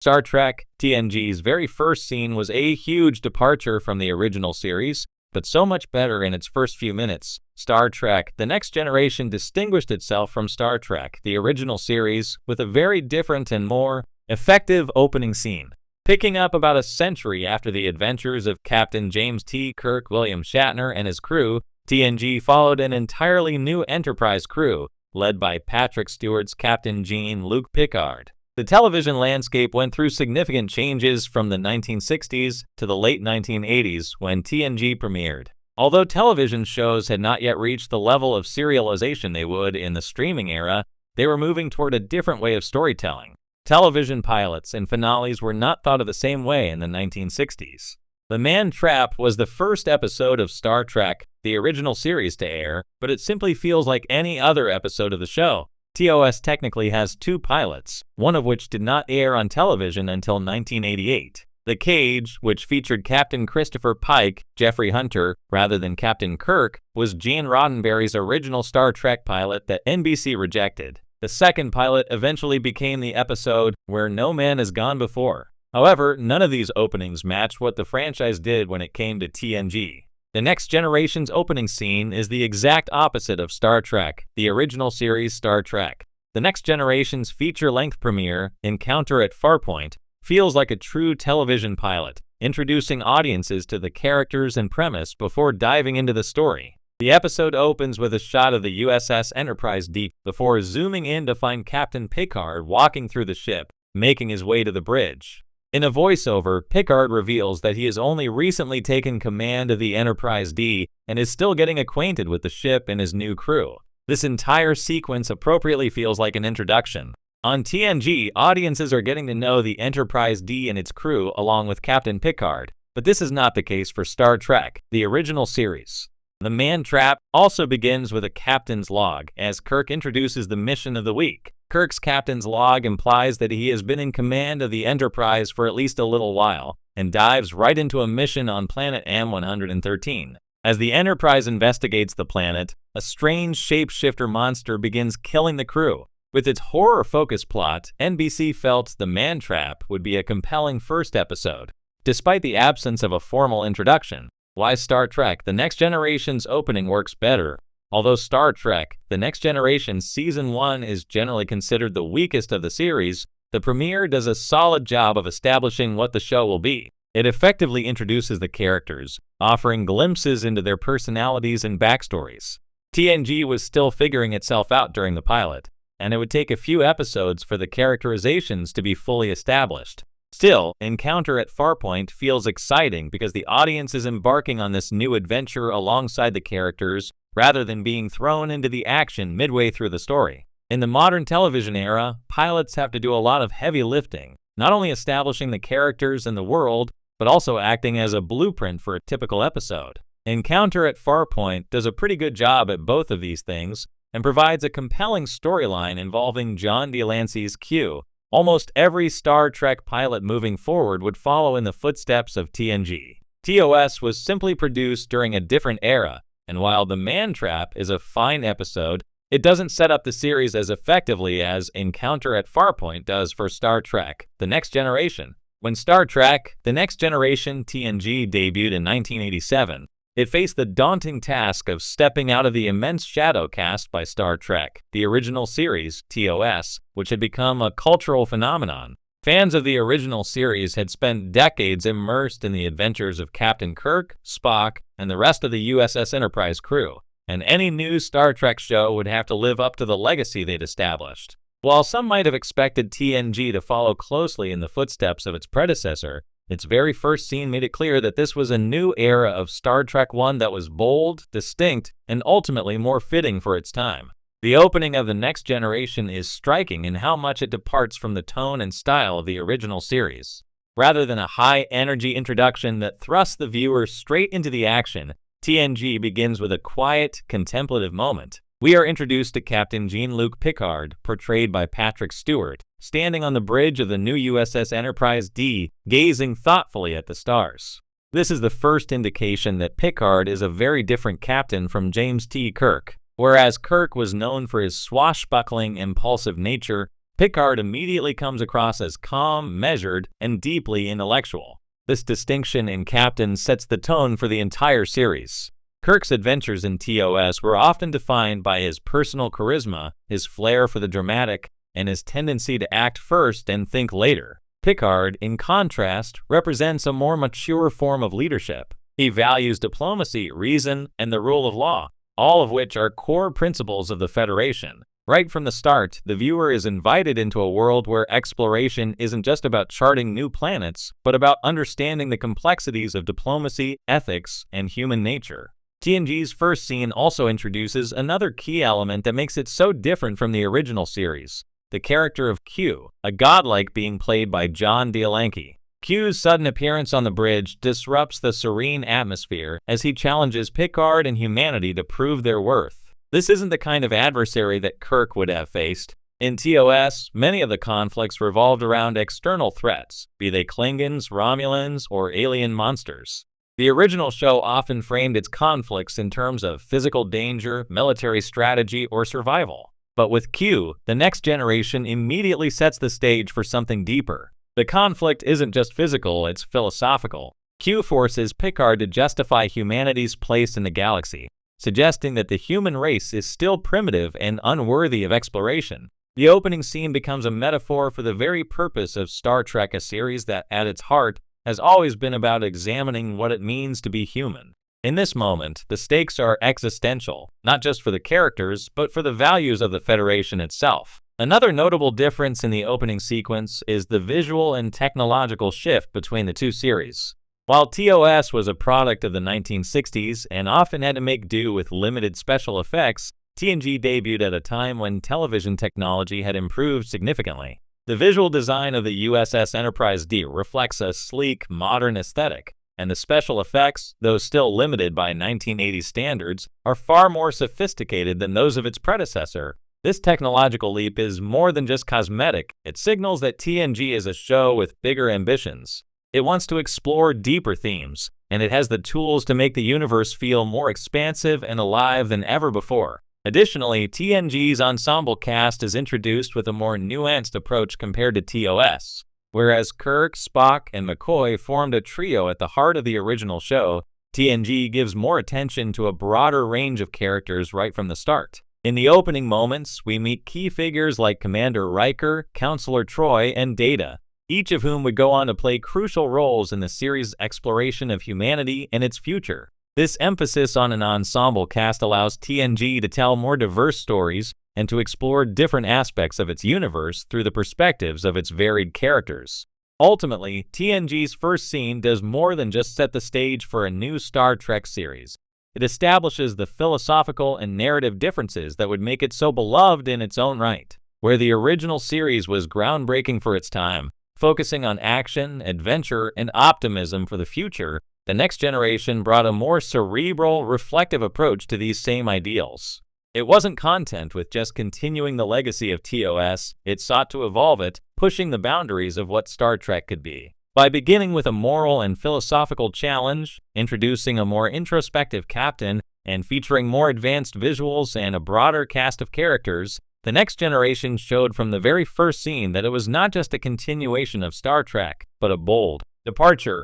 Star Trek TNG's very first scene was a huge departure from the original series, but so much better in its first few minutes. Star Trek The Next Generation distinguished itself from Star Trek the original series with a very different and more effective opening scene. Picking up about a century after the adventures of Captain James T. Kirk William Shatner and his crew, TNG followed an entirely new Enterprise crew, led by Patrick Stewart's Captain Jean-Luc Picard. The television landscape went through significant changes from the 1960s to the late 1980s when TNG premiered. Although television shows had not yet reached the level of serialization they would in the streaming era, they were moving toward a different way of storytelling. Television pilots and finales were not thought of the same way in the 1960s. The Man Trap was the first episode of Star Trek, the original series, to air, but it simply feels like any other episode of the show. TOS technically has two pilots, one of which did not air on television until 1988. The Cage, which featured Captain Christopher Pike, Jeffrey Hunter, rather than Captain Kirk, was Gene Roddenberry's original Star Trek pilot that NBC rejected. The second pilot eventually became the episode Where No Man Has Gone Before. However, none of these openings match what the franchise did when it came to TNG. The Next Generation's opening scene is the exact opposite of Star Trek, the original series Star Trek. The Next Generation's feature-length premiere, Encounter at Farpoint, feels like a true television pilot, introducing audiences to the characters and premise before diving into the story. The episode opens with a shot of the USS Enterprise D before zooming in to find Captain Picard walking through the ship, making his way to the bridge. In a voiceover, Picard reveals that he has only recently taken command of the Enterprise D and is still getting acquainted with the ship and his new crew. This entire sequence appropriately feels like an introduction. On TNG, audiences are getting to know the Enterprise D and its crew along with Captain Picard, but this is not the case for Star Trek, the original series. The Man Trap also begins with a captain's log, as Kirk introduces the mission of the week. Kirk's captain's log implies that he has been in command of the Enterprise for at least a little while, and dives right into a mission on planet M113. As the Enterprise investigates the planet, a strange shapeshifter monster begins killing the crew. With its horror-focused plot, NBC felt The Man Trap would be a compelling first episode. Despite the absence of a formal introduction, why Star Trek The Next Generation's opening works better. Although Star Trek The Next Generation Season 1 is generally considered the weakest of the series, the premiere does a solid job of establishing what the show will be. It effectively introduces the characters, offering glimpses into their personalities and backstories. TNG was still figuring itself out during the pilot, and it would take a few episodes for the characterizations to be fully established. Still, Encounter at Farpoint feels exciting because the audience is embarking on this new adventure alongside the characters rather than being thrown into the action midway through the story. In the modern television era, pilots have to do a lot of heavy lifting, not only establishing the characters and the world, but also acting as a blueprint for a typical episode. Encounter at Farpoint does a pretty good job at both of these things and provides a compelling storyline involving John Delancey's Q. Almost every Star Trek pilot moving forward would follow in the footsteps of TNG. TOS was simply produced during a different era, and while The Man Trap is a fine episode, it doesn't set up the series as effectively as Encounter at Farpoint does for Star Trek The Next Generation. When Star Trek The Next Generation TNG debuted in 1987, it faced the daunting task of stepping out of the immense shadow cast by Star Trek, the original series, TOS, which had become a cultural phenomenon. Fans of the original series had spent decades immersed in the adventures of Captain Kirk, Spock, and the rest of the USS Enterprise crew, and any new Star Trek show would have to live up to the legacy they'd established. While some might have expected TNG to follow closely in the footsteps of its predecessor, its very first scene made it clear that this was a new era of Star Trek I that was bold, distinct, and ultimately more fitting for its time. The opening of The Next Generation is striking in how much it departs from the tone and style of the original series. Rather than a high-energy introduction that thrusts the viewer straight into the action, TNG begins with a quiet, contemplative moment. We are introduced to Captain Jean-Luc Picard, portrayed by Patrick Stewart, standing on the bridge of the new USS Enterprise D, gazing thoughtfully at the stars. This is the first indication that Picard is a very different captain from James T. Kirk. Whereas Kirk was known for his swashbuckling, impulsive nature, Picard immediately comes across as calm, measured, and deeply intellectual. This distinction in captain sets the tone for the entire series. Kirk's adventures in TOS were often defined by his personal charisma, his flair for the dramatic, and his tendency to act first and think later. Picard, in contrast, represents a more mature form of leadership. He values diplomacy, reason, and the rule of law, all of which are core principles of the Federation. Right from the start, the viewer is invited into a world where exploration isn't just about charting new planets, but about understanding the complexities of diplomacy, ethics, and human nature. TNG's first scene also introduces another key element that makes it so different from the original series: the character of Q, a godlike being played by John Dielanke. Q's sudden appearance on the bridge disrupts the serene atmosphere as he challenges Picard and humanity to prove their worth. This isn't the kind of adversary that Kirk would have faced. In TOS, many of the conflicts revolved around external threats, be they Klingons, Romulans, or alien monsters. The original show often framed its conflicts in terms of physical danger, military strategy, or survival. But with Q, the next generation immediately sets the stage for something deeper. The conflict isn't just physical, it's philosophical. Q forces Picard to justify humanity's place in the galaxy, suggesting that the human race is still primitive and unworthy of exploration. The opening scene becomes a metaphor for the very purpose of Star Trek, a series that, at its heart, has always been about examining what it means to be human. In this moment, the stakes are existential, not just for the characters, but for the values of the Federation itself. Another notable difference in the opening sequence is the visual and technological shift between the two series. While TOS was a product of the 1960s and often had to make do with limited special effects, TNG debuted at a time when television technology had improved significantly. The visual design of the USS Enterprise D reflects a sleek, modern aesthetic, and the special effects, though still limited by 1980s standards, are far more sophisticated than those of its predecessor. This technological leap is more than just cosmetic. It signals that TNG is a show with bigger ambitions. It wants to explore deeper themes, and it has the tools to make the universe feel more expansive and alive than ever before. Additionally, TNG's ensemble cast is introduced with a more nuanced approach compared to TOS. Whereas Kirk, Spock, and McCoy formed a trio at the heart of the original show, TNG gives more attention to a broader range of characters right from the start. In the opening moments, we meet key figures like Commander Riker, Counselor Troy, and Data, each of whom would go on to play crucial roles in the series' exploration of humanity and its future. This emphasis on an ensemble cast allows TNG to tell more diverse stories and to explore different aspects of its universe through the perspectives of its varied characters. Ultimately, TNG's first scene does more than just set the stage for a new Star Trek series. It establishes the philosophical and narrative differences that would make it so beloved in its own right. Where the original series was groundbreaking for its time, focusing on action, adventure, and optimism for the future, the next generation brought a more cerebral, reflective approach to these same ideals. It wasn't content with just continuing the legacy of TOS, it sought to evolve it, pushing the boundaries of what Star Trek could be. By beginning with a moral and philosophical challenge, introducing a more introspective captain, and featuring more advanced visuals and a broader cast of characters, the next generation showed from the very first scene that it was not just a continuation of Star Trek, but a bold departure